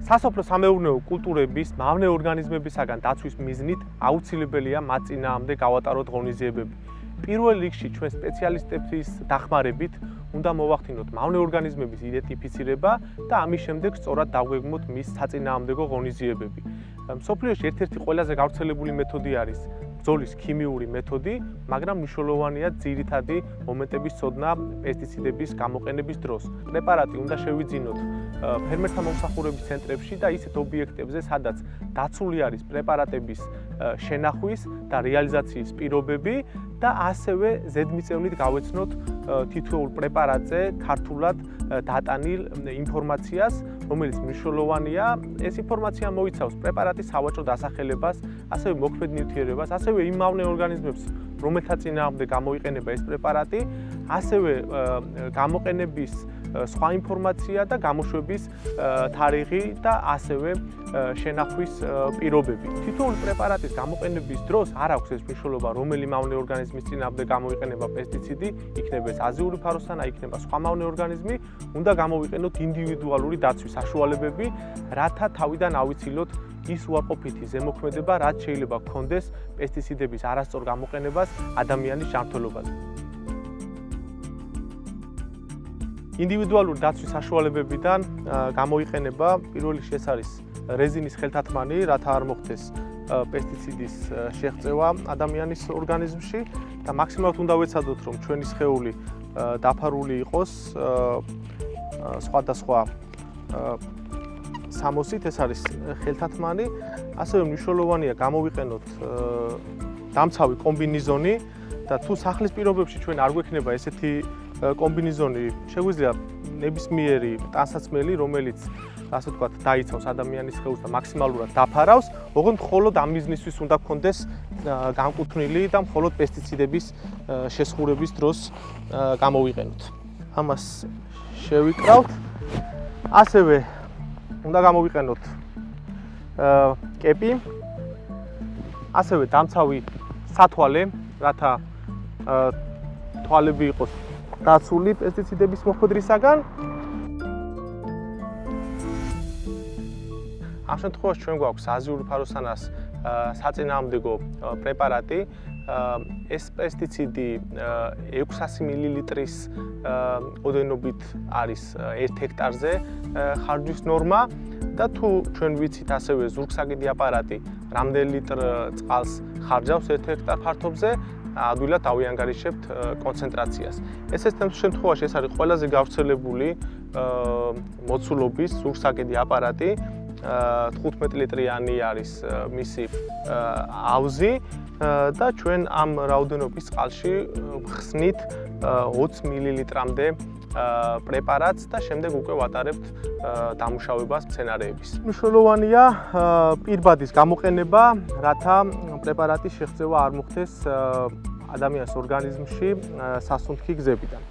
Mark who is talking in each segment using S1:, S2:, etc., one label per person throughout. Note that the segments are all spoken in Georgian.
S1: სასოფლო სამეურნეო კულტურების მავნე ორგანიზმებისაგან დაცვის მიზნით აუცილებელია მათ წინააღმდეგ გავატაროთ ღონისძიებები. პირველ რიგში ჩვენ სპეციალისტების დახმარებით უნდა მოვახდინოთ მავნე ორგანიზმების იდენტიფიცირება და ამის შემდეგ სწორად დავგვეგმოთ მის საწინააღმდეგო ღონისძიებები. მსოფლიოში ერთ-ერთი ყველაზე გავრცელებული მეთოდი არის ბრძოლის ქიმიური მეთოდი, მაგრამ მნიშვნელოვანია ძირითადი მომენტების ცოდნა პესტიციდების გამოყენების დროს. პრეპარატი უნდა შევიძინოთ ფერმერთა მომსახურების ცენტრებში და ისეთ ობიექტებზე, სადაც დაცული არის პრეპარატების შენახვის და რეალიზაციის პირობები და ასევე ზედმიწევნით გავეცნოთ თითოეულ პრეპარატზე ქართულად დატანილ ინფორმაციას, რომელიც მნიშვნელოვანია. ეს ინფორმაცია მოიცავს პრეპარატის სავაჭრო დასახელებას, ასევე მოქმედ ნივთიერებას, ასევე იმ მავნე ორგანიზმებს, რომელთა წინააღმდეგ გამოიყენება ეს პრეპარატი, ასევე გამოყენების სხვა ინფორმაცია და გამოშვების თარიღი და ასევე შენახვის პირობები. თითოეული პრეპარატის გამოყენების დროს არ აქვს ეს მნიშვნელობა, რომელი მავნე ორგანიზმის წინააღმდეგ გამოიყენება პესტიციდი, იქნება ეს აზიური ფაროსანა, იქნება სხვა მავნე ორგანიზმი, უნდა გამოვიყენოთ ინდივიდუალური დაცვის საშუალებები, რათა თავიდან ავიცილოთ ის უარყოფითი ზემოქმედება, რაც შეიძლება გქონდეს პესტიციდების არასწორ გამოყენებას ადამიანის ჯანმრთელობაზე. ინდივიდუალური დაცვის საშუალებებიდან გამოიყენება პირველ რიგში ეს არის რეზინის ხელთათმანი, რათა არ მოხდეს პესტიციდის შეღწევა ადამიანის ორგანიზმში და მაქსიმალურად უნდა ვეცადოთ, რომ ჩვენი სხეული დაფარული იყოს სხვადასხვა სამოსით, ეს არის ხელთათმანი, ასევე მნიშვნელოვანია გამოვიყენოთ დამცავი კომბინიზონი და თუ სახლის პირობებში ჩვენ არ გვექნება ესეთი კომბინიზონი, შეგვიძლია ნებისმიერი ტანსაცმელი, რომელიც ასე ვთქვათ, დაიცავს ადამიანის სხეულს და მაქსიმალურად დაფარავს, ოღონდ მხოლოდ ამ მიზნისთვის უნდა გქონდეს განკუთვნილი და მხოლოდ პესტიციდების შესხურების დროს გამოვიყენოთ. ამას შევიკრავთ. ასევე უნდა გამოვიყენოთ კეპი, ასევე დამცავი სათვალე, რათა თვალები იყოს დაცული პესტიციდების მოხვედრისაგან. ამ შემთხვევაში ჩვენ გვაქვს აზიური ფაროსანას საწინააღმდეგო პრეპარატი. ეს პესტიციდი 600 მილილიტრის ოდენობით არის 1 ჰექტარზე ხარჯვის ნორმა და თუ ჩვენ ვიცით ასევე ზურგსაგიდი აპარატი რამდენი ლიტრ წყალს ხარჯავს 1 ჰექტარ ფართობზე, ადვილად ავიანგარიშებთ კონცენტრაციას. ეს შემთხვევაში ეს არის ყველაზე გავრცელებული მოცულობის ზურგსაგიდი აპარატი. 15 ლიტრიანი არის მისი ავზი და ჩვენ ამ რაოდენობის წყალში ხსნით 20 მილilitrამდე პრეპარატს და შემდეგ უკვე ვატარებთ დამუშავებას მცენარეების. მნიშვნელოვანია პირბადის გამოყენება, რათა პრეპარატის შეღწევა არ მოხდეს ადამიანის ორგანიზმში სასუნთქი გზებიდან.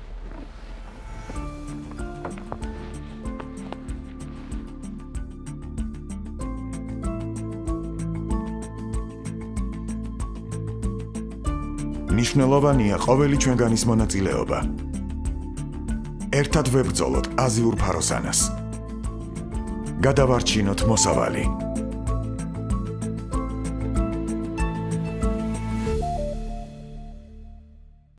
S2: მნიშვნელოვანია ყოველი ჩვენგანის მონაწილეობა. ერთად ვებრძოლოთ აზიურ ფაროსანას. გადავარჩინოთ მოსავალი.